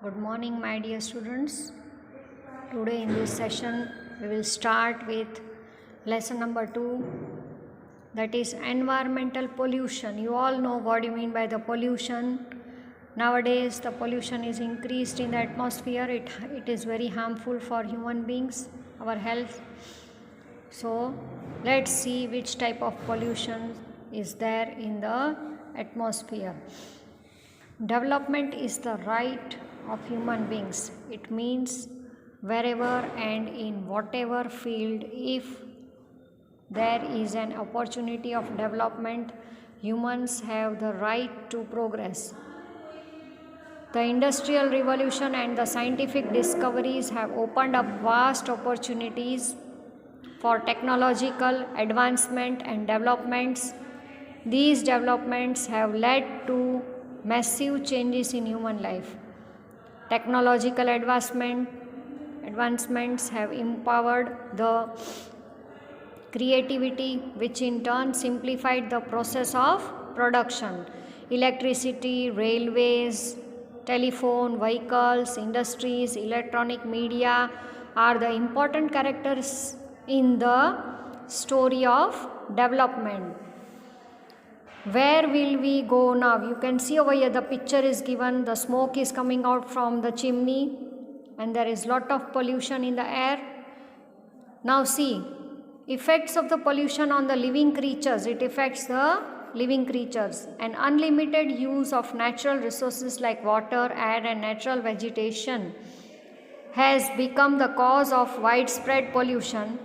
Good morning, my dear students. Today, in this session, we will start with lesson number 2, that is environmental pollution. You all know what you mean by the pollution. Nowadays, the pollution is increased in the atmosphere. It is very harmful for human beings, our health. So, let's see which type of pollution is there in the atmosphere. Development is the right of human beings. It means wherever and in whatever field, if there is an opportunity of development, humans have the right to progress. The Industrial Revolution and the scientific discoveries have opened up vast opportunities for technological advancement and developments. These developments have led to massive changes in human life. Technological advancements have empowered the creativity, which in turn simplified the process of production. Electricity, railways, telephone, vehicles, industries, electronic media are the important characters in the story of development. Where will we go now? You can see over here the picture is given. The smoke is coming out from the chimney and there is lot of pollution in the air. Now see, effects of the pollution on the living creatures. It affects the living creatures. An unlimited use of natural resources like water, air and natural vegetation has become the cause of widespread pollution.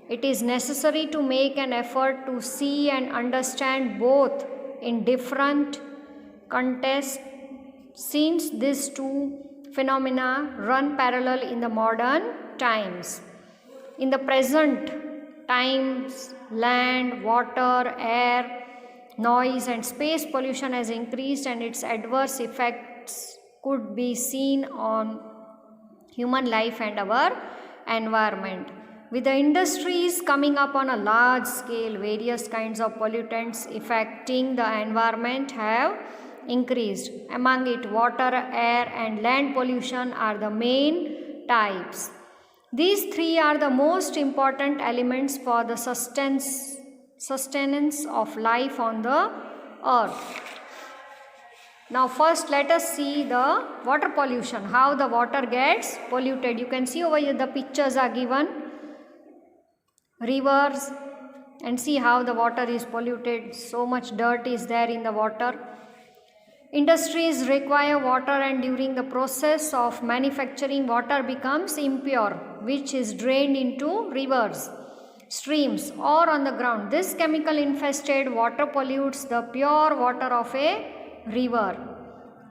It is necessary to make an effort to see and understand both in different contexts, since these two phenomena run parallel in the modern times. In the present times, land, water, air, noise and space pollution has increased, and its adverse effects could be seen on human life and our environment. With the industries coming up on a large scale, various kinds of pollutants affecting the environment have increased. Among it, water, air and land pollution are the main types. These three are the most important elements for the sustenance of life on the earth. Now first let us see the water pollution, how the water gets polluted. You can see over here the pictures are given. Rivers, and see how the water is polluted. So much dirt is there in the water. Industries require water, and during the process of manufacturing, water becomes impure, which is drained into rivers, streams or on the ground. This chemical infested water pollutes the pure water of a river.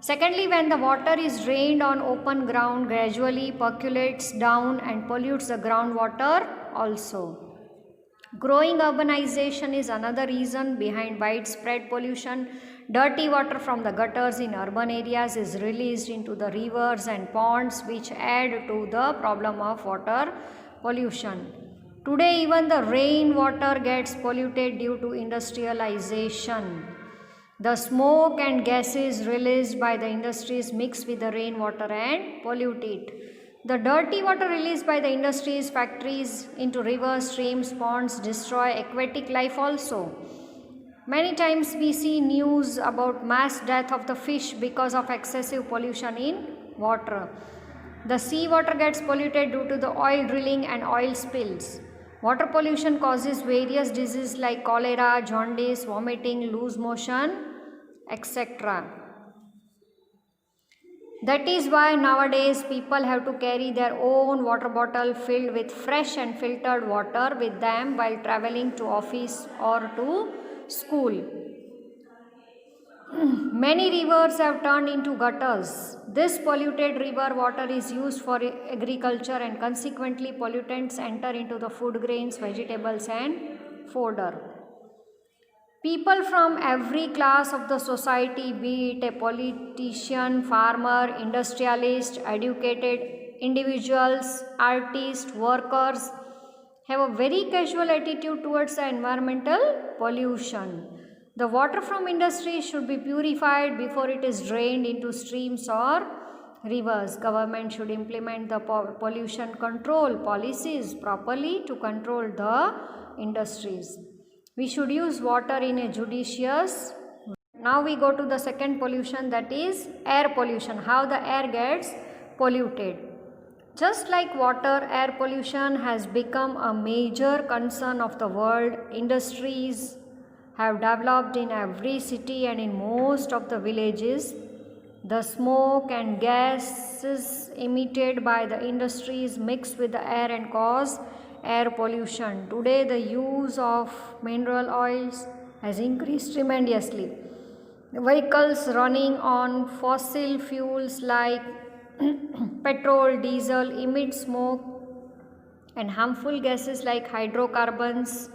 Secondly, when the water is drained on open ground, gradually percolates down and pollutes the groundwater also. Growing urbanization is another reason behind widespread pollution. Dirty water from the gutters in urban areas is released into the rivers and ponds, which add to the problem of water pollution. Today, even the rainwater gets polluted due to industrialization. The smoke and gases released by the industries mix with the rainwater and pollute it. The dirty water released by the industries, factories into rivers, streams, ponds destroy aquatic life also. Many times we see news about mass death of the fish because of excessive pollution in water. The sea water gets polluted due to the oil drilling and oil spills. Water pollution causes various diseases like cholera, jaundice, vomiting, loose motion, etc. That is why nowadays people have to carry their own water bottle filled with fresh and filtered water with them while traveling to office or to school. Many rivers have turned into gutters. This polluted river water is used for agriculture, and consequently pollutants enter into the food grains, vegetables and fodder. People from every class of the society, be it a politician, farmer, industrialist, educated individuals, artists, workers, have a very casual attitude towards the environmental pollution. The water from industry should be purified before it is drained into streams or Rivers. Government should implement the pollution control policies properly to control the industries. We should use water in a judicious. Now we go to the second pollution, that is air pollution, how the air gets polluted. Just like water, air pollution has become a major concern of the world. Industries have developed in every city and in most of the villages. The smoke and gases emitted by the industries mix with the air and cause air pollution. Today the use of mineral oils has increased tremendously. Vehicles running on fossil fuels like petrol, diesel emit smoke and harmful gases like hydrocarbons,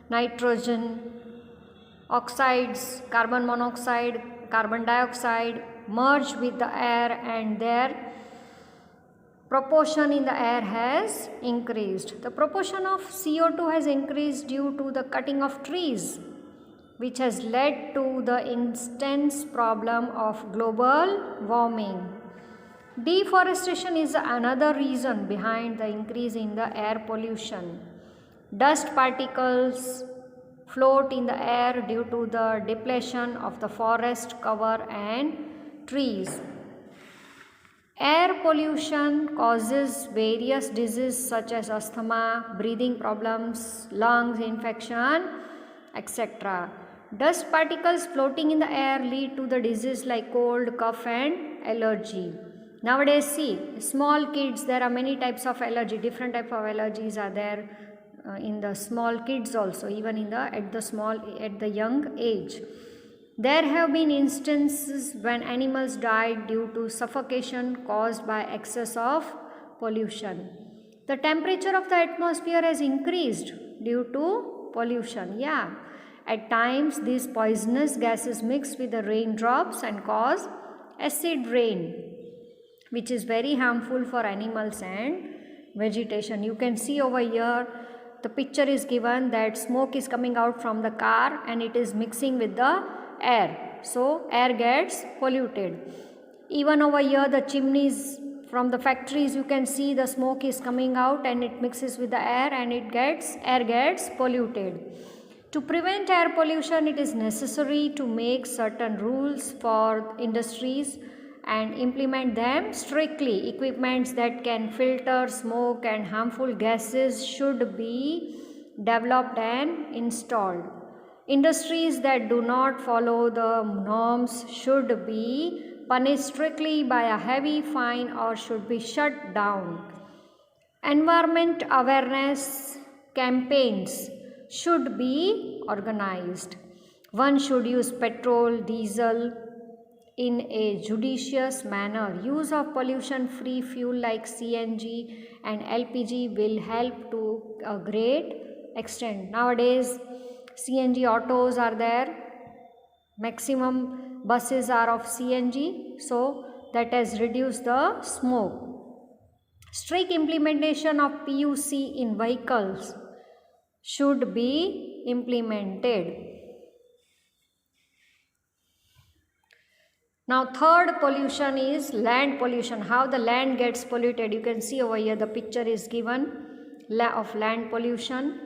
nitrogen oxides, carbon monoxide, carbon dioxide merge with the air, and their proportion in the air has increased. The proportion of CO2 has increased due to the cutting of trees, which has led to the intense problem of global warming. Deforestation is another reason behind the increase in the air pollution. Dust particles float in the air due to the depletion of the forest cover and trees. Air pollution causes various diseases such as asthma, breathing problems, lungs infection, etc. Dust particles floating in the air lead to the disease like cold, cough and allergy. Nowadays, see, small kids, there are many types of allergy, different type of allergies are there in the small kids also, even in at the young age. There have been instances when animals died due to suffocation caused by excess of pollution. The temperature of the atmosphere has increased due to pollution. Yeah, at times these poisonous gases mix with the raindrops and cause acid rain, which is very harmful for animals and vegetation. You can see over here, the picture is given that smoke is coming out from the car and it is mixing with the air. So, air gets polluted. Even over here, the chimneys from the factories, you can see the smoke is coming out and it mixes with the air and air gets polluted. To prevent air pollution, it is necessary to make certain rules for industries and implement them strictly. Equipments that can filter smoke and harmful gases should be developed and installed. Industries that do not follow the norms should be punished strictly by a heavy fine or should be shut down. Environment awareness campaigns should be organized. One should use petrol, diesel in a judicious manner. Use of pollution-free fuel like CNG and LPG will help to a great extent. Nowadays, CNG autos are there. Maximum buses are of CNG, so that has reduced the smoke. Strict implementation of PUC in vehicles should be implemented. Now, third pollution is land pollution. How the land gets polluted. You can see over here the picture is given of land pollution.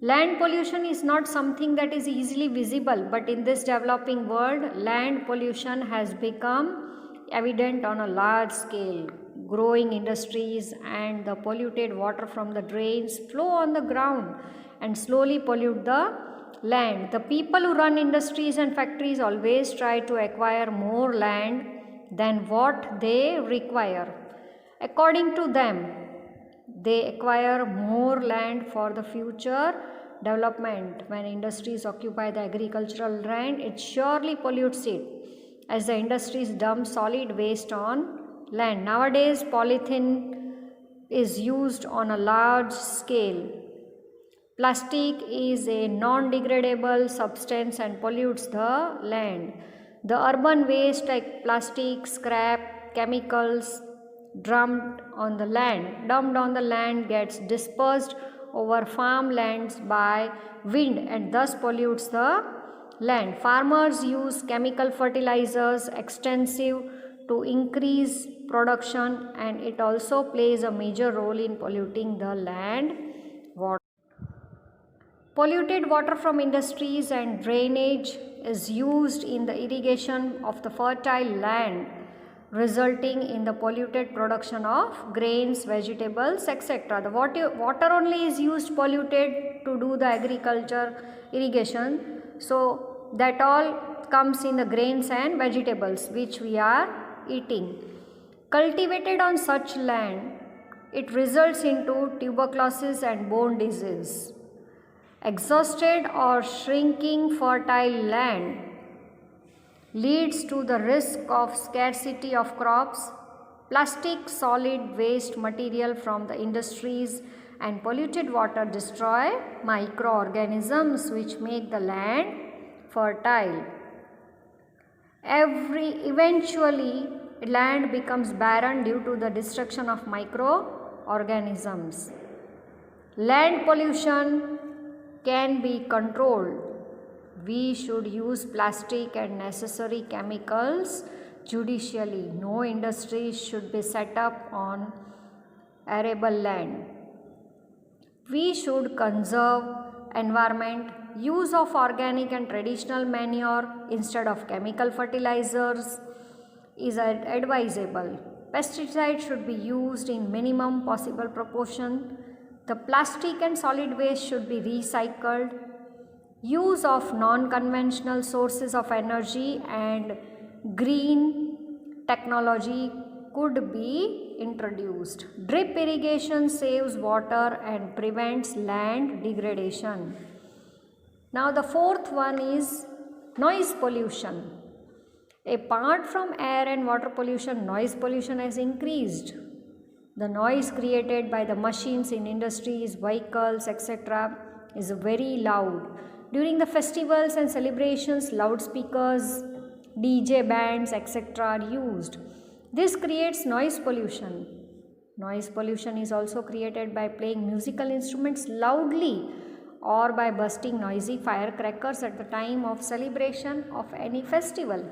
Land pollution is not something that is easily visible, but in this developing world, land pollution has become evident on a large scale. Growing industries and the polluted water from the drains flow on the ground and slowly pollute the land. The people who run industries and factories always try to acquire more land than what they require. According to them, they acquire more land for the future development. When industries occupy the agricultural land, it surely pollutes it, as the industries dump solid waste on land. Nowadays, polythene is used on a large scale. Plastic is a non-degradable substance and pollutes the land. The urban waste like plastic, scrap, chemicals dumped on the land gets dispersed over farmlands by wind and thus pollutes the land. Farmers use chemical fertilizers extensive to increase production, and it also plays a major role in polluting the land water. Polluted water from industries and drainage is used in the irrigation of the fertile land, resulting in the polluted production of grains, vegetables, etc. The water only is used polluted to do the agriculture irrigation. So that all comes in the grains and vegetables which we are eating. Cultivated on such land, it results into tuberculosis and bone disease. Exhausted or shrinking fertile land leads to the risk of scarcity of crops. Plastic, solid waste material from the industries and polluted water destroy microorganisms which make the land fertile. Eventually, land becomes barren due to the destruction of microorganisms. Land pollution can be controlled. We should use plastic and necessary chemicals judiciously. No industries should be set up on arable land. We should conserve environment. Use of organic and traditional manure instead of chemical fertilizers is advisable. Pesticides should be used in minimum possible proportion. The plastic and solid waste should be recycled. Use of non-conventional sources of energy and green technology could be introduced. Drip irrigation saves water and prevents land degradation. Now the fourth one is noise pollution. Apart from air and water pollution, noise pollution has increased. The noise created by the machines in industries, vehicles, etc. is very loud. During the festivals and celebrations, loudspeakers, DJ bands, etc. are used. This creates noise pollution. Noise pollution is also created by playing musical instruments loudly or by bursting noisy firecrackers at the time of celebration of any festival.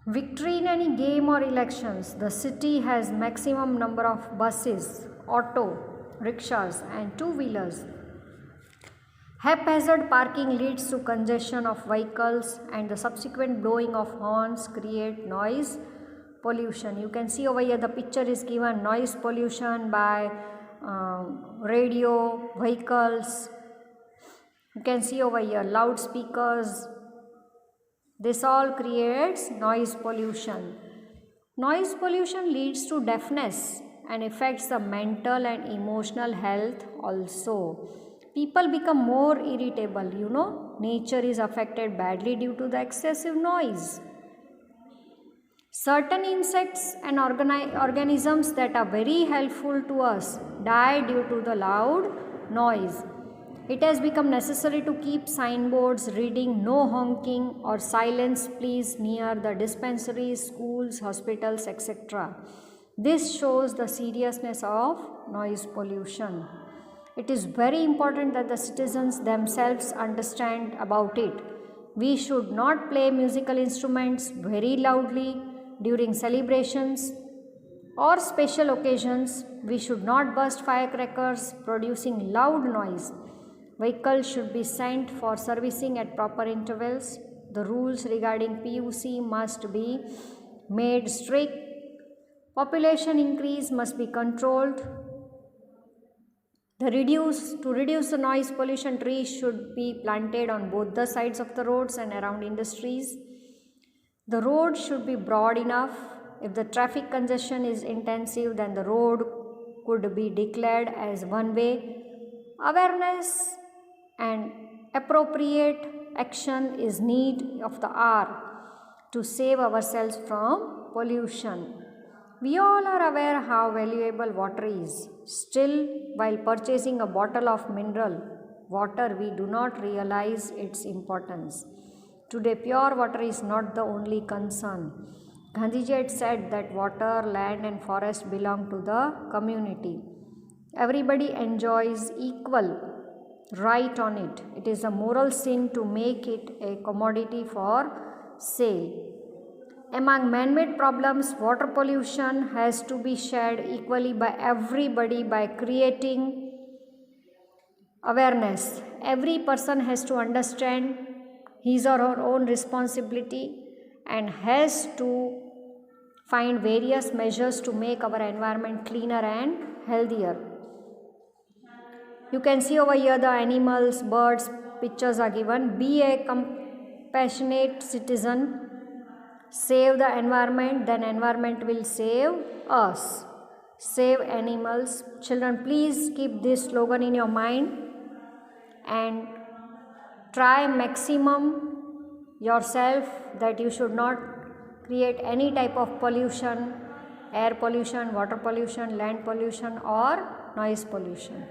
Victory in any game or elections. The city has maximum number of buses, auto, rickshaws and two-wheelers. Haphazard parking leads to congestion of vehicles and the subsequent blowing of horns create noise pollution. You can see over here the picture is given noise pollution by radio, vehicles. You can see over here loudspeakers. This all creates noise pollution. Noise pollution leads to deafness and affects the mental and emotional health also. People become more irritable, nature is affected badly due to the excessive noise. Certain insects and organisms that are very helpful to us die due to the loud noise. It has become necessary to keep signboards reading no honking or silence please near the dispensaries, schools, hospitals, etc. This shows the seriousness of noise pollution. It is very important that the citizens themselves understand about it. We should not play musical instruments very loudly during celebrations or special occasions. We should not burst firecrackers producing loud noise. Vehicles should be sent for servicing at proper intervals. The rules regarding PUC must be made strict. Population increase must be controlled. To reduce the noise pollution, trees should be planted on both the sides of the roads and around industries. The road should be broad enough. If the traffic congestion is intensive, then the road could be declared as one way. Awareness and appropriate action is need of the hour to save ourselves from pollution. We all are aware how valuable water is. Still, while purchasing a bottle of mineral water, we do not realize its importance. Today, pure water is not the only concern. Gandhiji had said that water, land and forest belong to the community. Everybody enjoys equal right on it. It is a moral sin to make it a commodity for sale. Among man-made problems, water pollution has to be shared equally by everybody by creating awareness. Every person has to understand his or her own responsibility and has to find various measures to make our environment cleaner and healthier. You can see over here the animals, birds, pictures are given. Be a compassionate citizen. Save the environment, then environment will save us. Save animals. Children, please keep this slogan in your mind and try maximum yourself that you should not create any type of pollution, air pollution, water pollution, land pollution or noise pollution.